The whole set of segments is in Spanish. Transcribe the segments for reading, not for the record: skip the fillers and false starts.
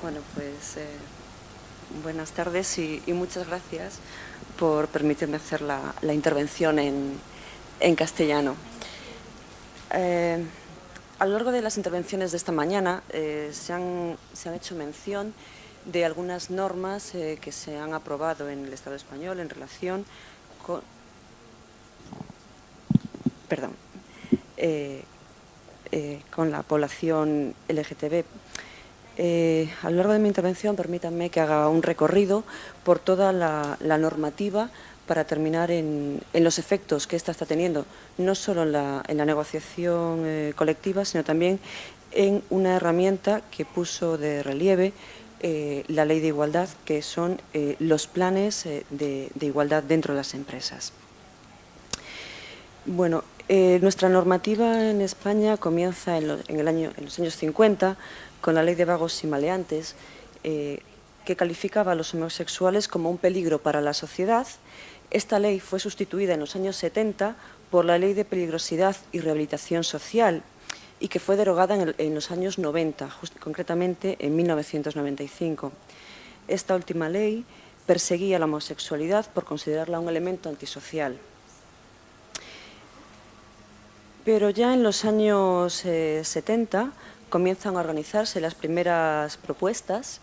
Bueno, pues buenas tardes y muchas gracias por permitirme hacer la intervención en castellano. A lo largo de las intervenciones de esta mañana se han hecho mención de algunas normas que se han aprobado en el Estado español en relación con... Perdón. Con la población LGTB. A lo largo de mi intervención, permítanme que haga un recorrido por toda la normativa para terminar en los efectos que ésta está teniendo, no solo en la negociación colectiva, sino también en una herramienta que puso de relieve la Ley de Igualdad, que son los planes de igualdad dentro de las empresas. Bueno, nuestra normativa en España comienza en los años 50 con la Ley de Vagos y Maleantes, que calificaba a los homosexuales como un peligro para la sociedad. Esta ley fue sustituida en los años 70 por la Ley de Peligrosidad y Rehabilitación Social y que fue derogada en los años 90, concretamente en 1995. Esta última ley perseguía la homosexualidad por considerarla un elemento antisocial. Pero ya en los años 70 comienzan a organizarse las primeras protestas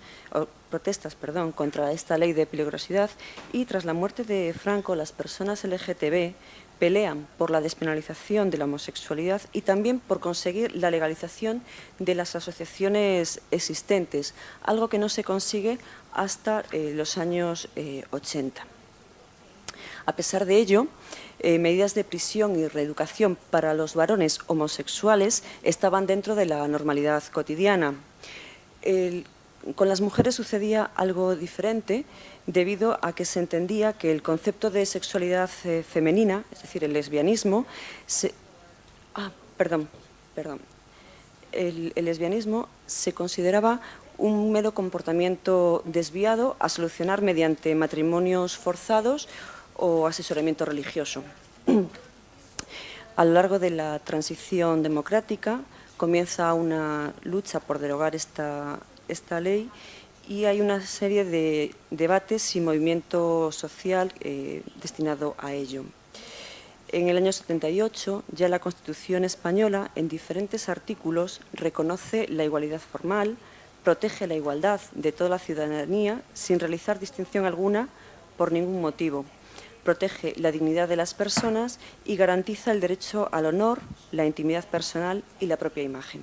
contra esta ley de peligrosidad y tras la muerte de Franco las personas LGTB pelean por la despenalización de la homosexualidad y también por conseguir la legalización de las asociaciones existentes, algo que no se consigue hasta los años 80. A pesar de ello, medidas de prisión y reeducación para los varones homosexuales estaban dentro de la normalidad cotidiana. Con las mujeres sucedía algo diferente debido a que se entendía que el concepto de sexualidad femenina, es decir, el lesbianismo, el lesbianismo se consideraba un mero comportamiento desviado a solucionar mediante matrimonios forzados o asesoramiento religioso. A lo largo de la transición democrática comienza una lucha por derogar esta ley y hay una serie de debates y movimiento social destinado a ello. En el año 78, ya la Constitución española, en diferentes artículos, reconoce la igualdad formal, protege la igualdad de toda la ciudadanía sin realizar distinción alguna por ningún motivo. Protege la dignidad de las personas y garantiza el derecho al honor, la intimidad personal y la propia imagen.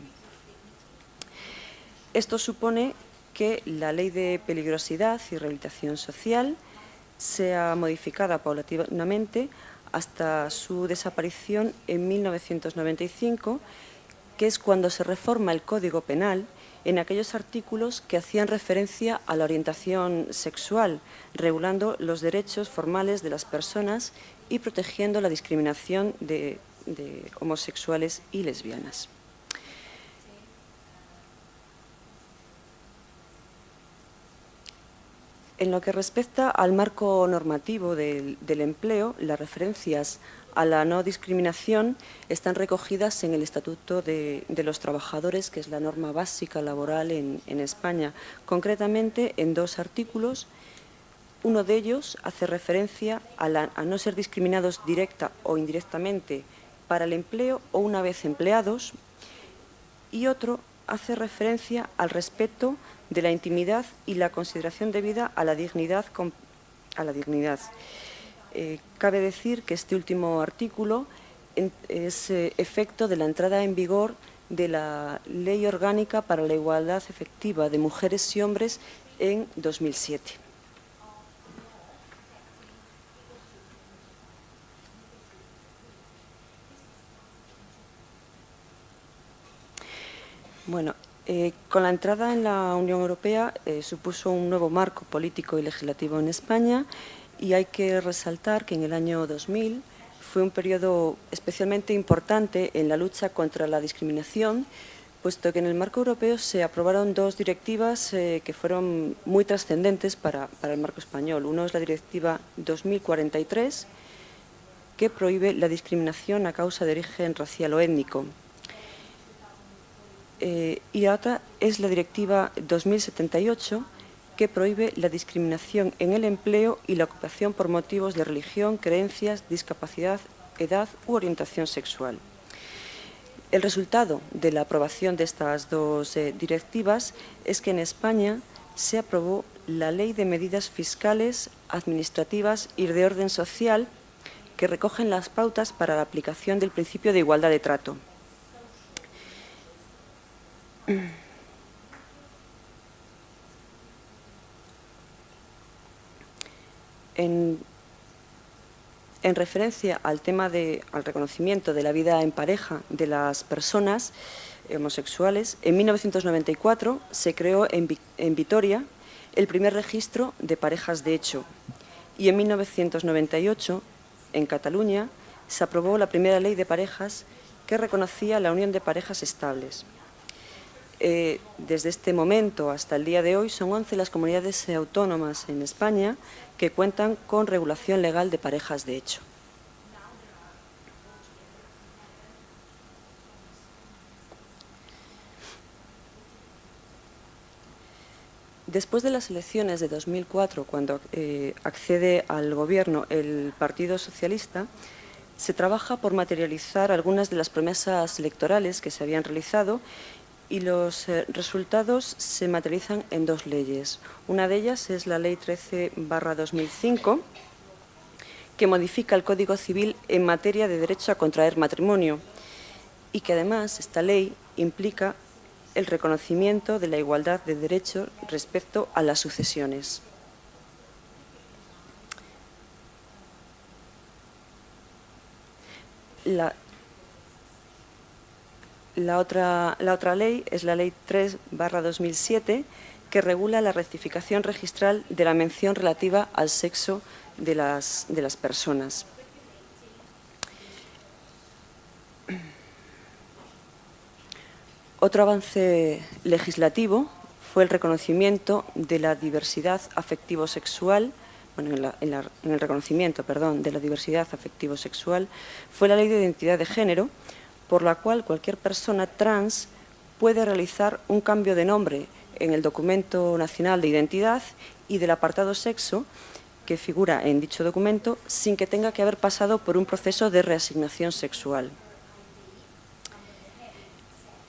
Esto supone que la Ley de Peligrosidad y Rehabilitación Social sea modificada paulatinamente hasta su desaparición en 1995, que es cuando se reforma el Código Penal en aquellos artículos que hacían referencia a la orientación sexual, regulando los derechos formales de las personas y protegiendo la discriminación de homosexuales y lesbianas. En lo que respecta al marco normativo del empleo, las referencias a la no discriminación están recogidas en el Estatuto de los Trabajadores, que es la norma básica laboral en España, concretamente en dos artículos. Uno de ellos hace referencia a no ser discriminados directa o indirectamente para el empleo o una vez empleados, y otro hace referencia al respeto de la intimidad y la consideración debida a la dignidad. Cabe decir que este último artículo es efecto de la entrada en vigor de la Ley Orgánica para la Igualdad Efectiva de Mujeres y Hombres en 2007. Bueno, con la entrada en la Unión Europea supuso un nuevo marco político y legislativo en España y hay que resaltar que en el año 2000 fue un periodo especialmente importante en la lucha contra la discriminación, puesto que en el marco europeo se aprobaron dos directivas que fueron muy trascendentes para el marco español. Uno es la Directiva 2043, que prohíbe la discriminación a causa de origen racial o étnico. y la otra es la Directiva 2078, que prohíbe la discriminación en el empleo y la ocupación por motivos de religión, creencias, discapacidad, edad u orientación sexual. El resultado de la aprobación de estas dos directivas es que en España se aprobó la Ley de Medidas Fiscales, Administrativas y de Orden Social, que recogen las pautas para la aplicación del principio de igualdad de trato. En referencia al tema al reconocimiento de la vida en pareja de las personas homosexuales, en 1994 se creó en Vitoria el primer registro de parejas de hecho, y en 1998, en Cataluña, se aprobó la primera ley de parejas que reconocía la unión de parejas estables. Desde este momento hasta el día de hoy son 11 las comunidades autónomas en España que cuentan con regulación legal de parejas de hecho. Después de las elecciones de 2004, cuando accede al gobierno el Partido Socialista, se trabaja por materializar algunas de las promesas electorales que se habían realizado, y los resultados se materializan en dos leyes. Una de ellas es la Ley 13/2005, que modifica el Código Civil en materia de derecho a contraer matrimonio, y que además esta ley implica el reconocimiento de la igualdad de derechos respecto a las sucesiones. La otra ley es la Ley 3/2007, que regula la rectificación registral de la mención relativa al sexo de las personas. Otro avance legislativo fue el reconocimiento de la diversidad afectivo-sexual. Bueno, en el reconocimiento, de la diversidad afectivo-sexual fue la Ley de Identidad de Género, por la cual cualquier persona trans puede realizar un cambio de nombre en el Documento Nacional de Identidad y del apartado sexo que figura en dicho documento, sin que tenga que haber pasado por un proceso de reasignación sexual.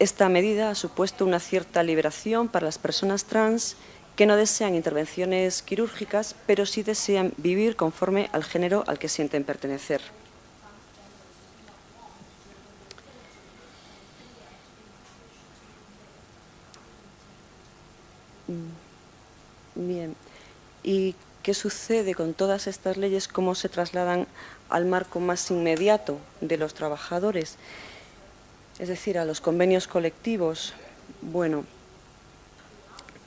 Esta medida ha supuesto una cierta liberación para las personas trans que no desean intervenciones quirúrgicas, pero sí desean vivir conforme al género al que sienten pertenecer. Bien, ¿y qué sucede con todas estas leyes? ¿Cómo se trasladan al marco más inmediato de los trabajadores? Es decir, a los convenios colectivos. Bueno,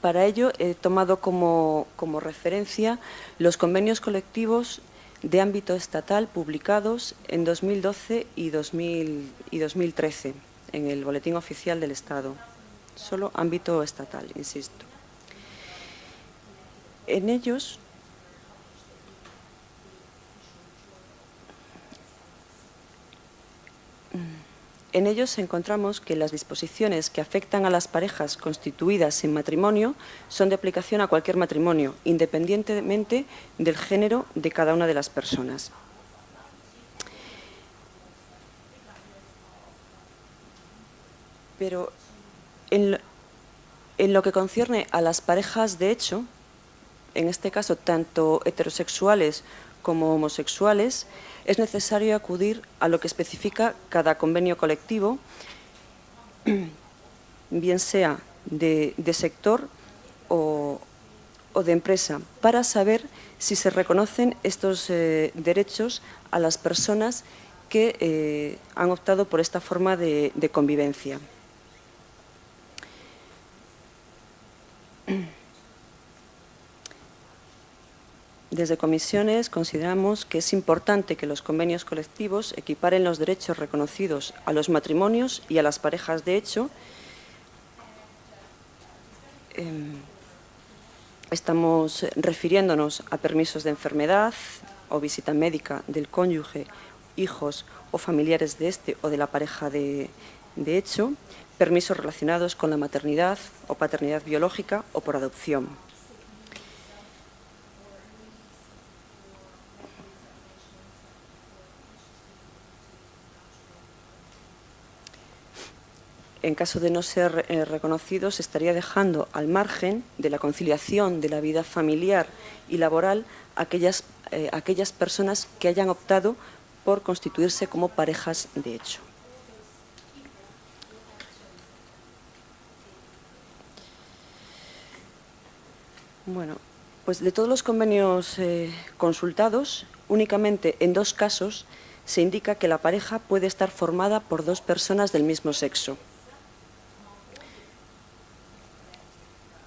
para ello he tomado como referencia los convenios colectivos de ámbito estatal publicados en 2012 y 2013 en el Boletín Oficial del Estado. Solo ámbito estatal, insisto. En ellos encontramos que las disposiciones que afectan a las parejas constituidas en matrimonio son de aplicación a cualquier matrimonio, independientemente del género de cada una de las personas. Pero en lo que concierne a las parejas de hecho, en este caso tanto heterosexuales como homosexuales, es necesario acudir a lo que especifica cada convenio colectivo, bien sea de sector o de empresa, para saber si se reconocen estos derechos a las personas que han optado por esta forma de convivencia. Desde comisiones consideramos que es importante que los convenios colectivos equiparen los derechos reconocidos a los matrimonios y a las parejas de hecho. Estamos refiriéndonos a permisos de enfermedad o visita médica del cónyuge, hijos o familiares de este o de la pareja de de hecho, permisos relacionados con la maternidad o paternidad biológica o por adopción. En caso de no ser reconocidos, se estaría dejando al margen de la conciliación de la vida familiar y laboral aquellas personas que hayan optado por constituirse como parejas de hecho. Bueno, pues de todos los convenios consultados, únicamente en 2 casos se indica que la pareja puede estar formada por 2 personas del mismo sexo.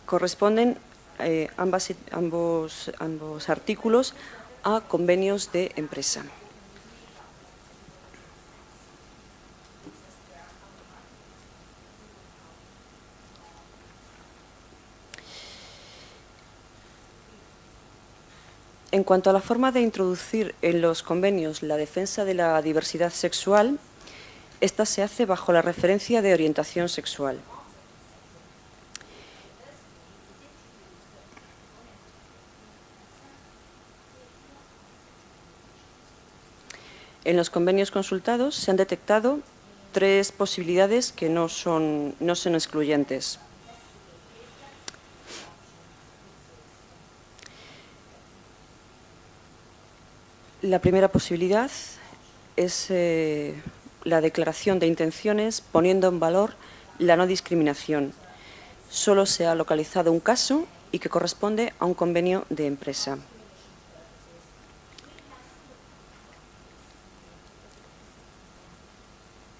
Corresponden ambos artículos a convenios de empresa. En cuanto a la forma de introducir en los convenios la defensa de la diversidad sexual, esta se hace bajo la referencia de orientación sexual. En los convenios consultados se han detectado 3 posibilidades que no son excluyentes. La primera posibilidad es la declaración de intenciones poniendo en valor la no discriminación. Solo se ha localizado un caso y que corresponde a un convenio de empresa.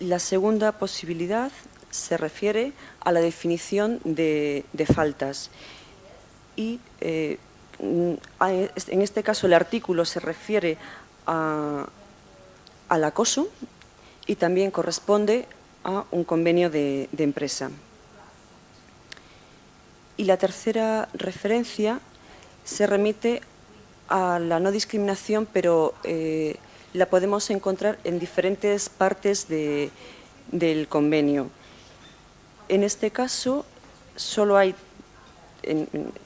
La segunda posibilidad se refiere a la definición de faltas y en este caso el artículo se refiere al acoso y también corresponde a un convenio de empresa. Y la tercera referencia se remite a la no discriminación, pero la podemos encontrar en diferentes partes del convenio. En este caso, solo hay,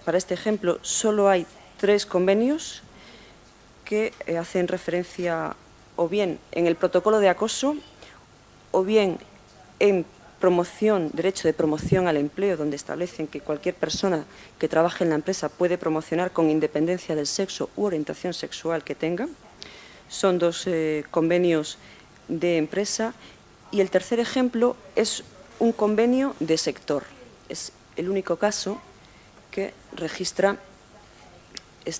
para este ejemplo, solo hay 3 convenios que hacen referencia o bien en el protocolo de acoso o bien en derecho de promoción al empleo, donde establecen que cualquier persona que trabaje en la empresa puede promocionar con independencia del sexo u orientación sexual que tenga. Son 2 convenios de empresa y el tercer ejemplo es un convenio de sector. Es el único caso que registra de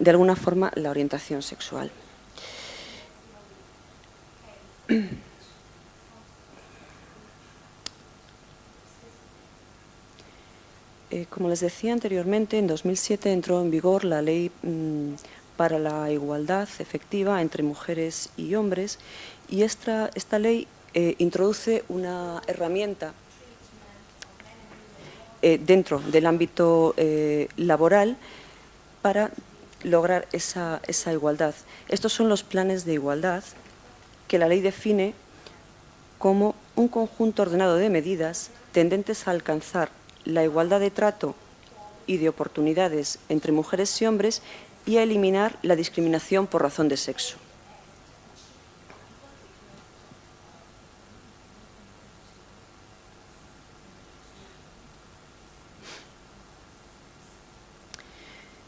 alguna forma la orientación sexual. Como les decía anteriormente, en 2007 entró en vigor la Ley para la Igualdad Efectiva entre Mujeres y Hombres y esta ley introduce una herramienta dentro del ámbito laboral para lograr esa igualdad. Estos son los planes de igualdad que la ley define como un conjunto ordenado de medidas tendentes a alcanzar la igualdad de trato y de oportunidades entre mujeres y hombres y a eliminar la discriminación por razón de sexo.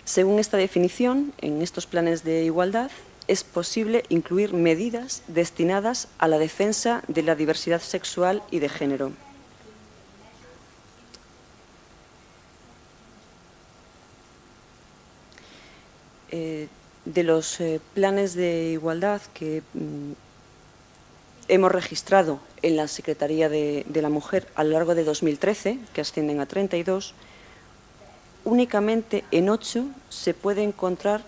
Según esta definición, en estos planes de igualdad es posible incluir medidas destinadas a la defensa de la diversidad sexual y de género. De los planes de igualdad que hemos registrado en la Secretaría de la Mujer a lo largo de 2013, que ascienden a 32, únicamente en 8 se puede encontrar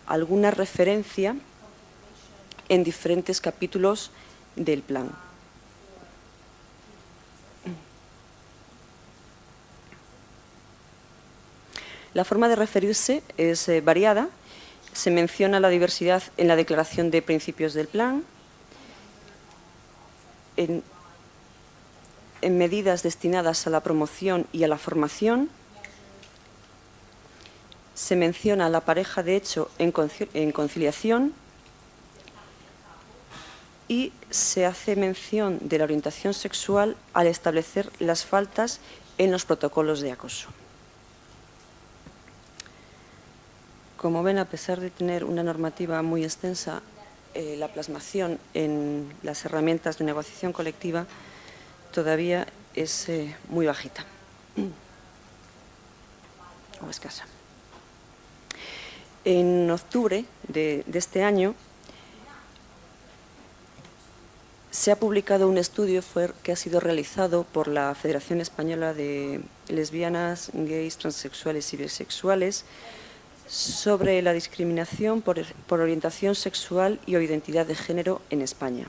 alguna referencia en diferentes capítulos del plan. La forma de referirse es variada. Se menciona la diversidad en la declaración de principios del plan, en medidas destinadas a la promoción y a la formación. Se menciona a la pareja de hecho en conciliación y se hace mención de la orientación sexual al establecer las faltas en los protocolos de acoso. Como ven, a pesar de tener una normativa muy extensa, la plasmación en las herramientas de negociación colectiva todavía es muy bajita o escasa. En octubre de este año se ha publicado un estudio que ha sido realizado por la Federación Española de Lesbianas, Gays, Transexuales y Bisexuales sobre la discriminación por orientación sexual y o identidad de género en España.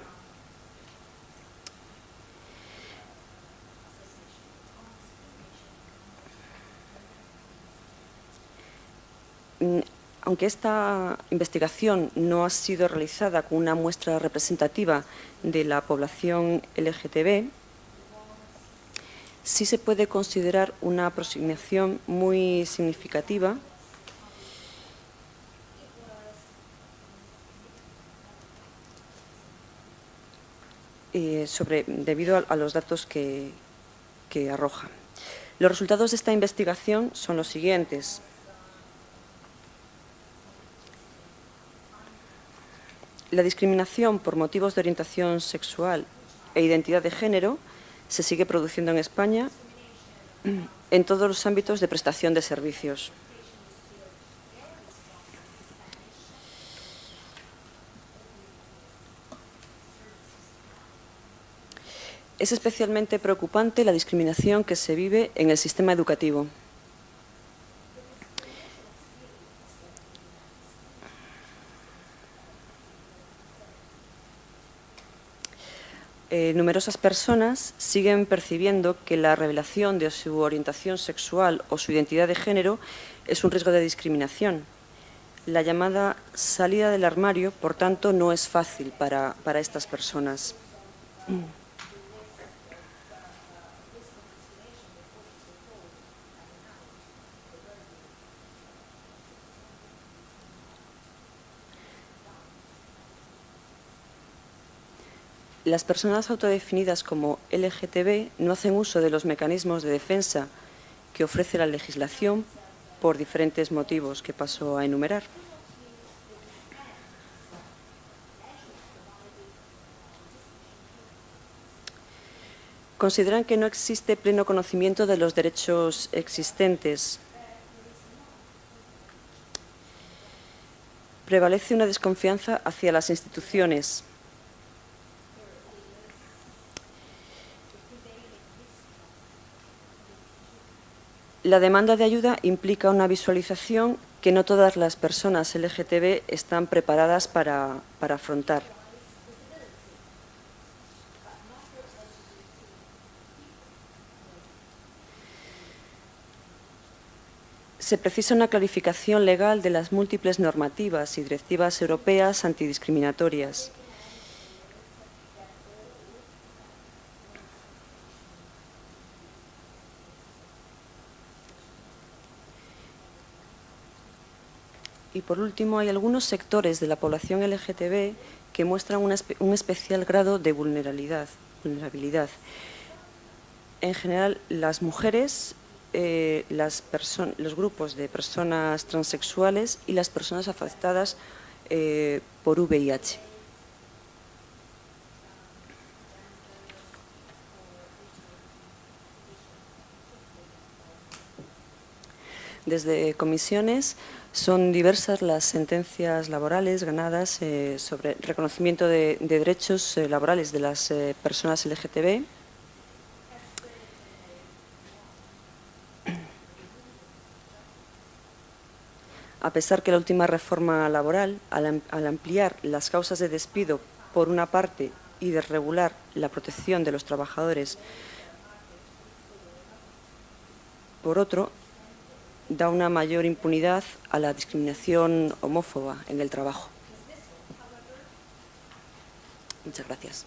Aunque esta investigación no ha sido realizada con una muestra representativa de la población LGTB, sí se puede considerar una aproximación muy significativa debido a los datos que arroja. Los resultados de esta investigación son los siguientes. La discriminación por motivos de orientación sexual e identidad de género se sigue produciendo en España en todos los ámbitos de prestación de servicios. Es especialmente preocupante la discriminación que se vive en el sistema educativo. Numerosas personas siguen percibiendo que la revelación de su orientación sexual o su identidad de género es un riesgo de discriminación. La llamada salida del armario, por tanto, no es fácil para estas personas. Las personas autodefinidas como LGTB no hacen uso de los mecanismos de defensa que ofrece la legislación por diferentes motivos que paso a enumerar. Consideran que no existe pleno conocimiento de los derechos existentes. Prevalece una desconfianza hacia las instituciones. La demanda de ayuda implica una visualización que no todas las personas LGTB están preparadas para afrontar. Se precisa una clarificación legal de las múltiples normativas y directivas europeas antidiscriminatorias. Y por último, hay algunos sectores de la población LGTB que muestran un especial grado de vulnerabilidad. En general, las mujeres, los grupos de personas transexuales y las personas afectadas por VIH. Desde comisiones son diversas las sentencias laborales ganadas sobre reconocimiento de derechos laborales de las personas LGTB. A pesar que la última reforma laboral, al ampliar las causas de despido por una parte y de regular la protección de los trabajadores por otro, da una mayor impunidad a la discriminación homófoba en el trabajo. Muchas gracias.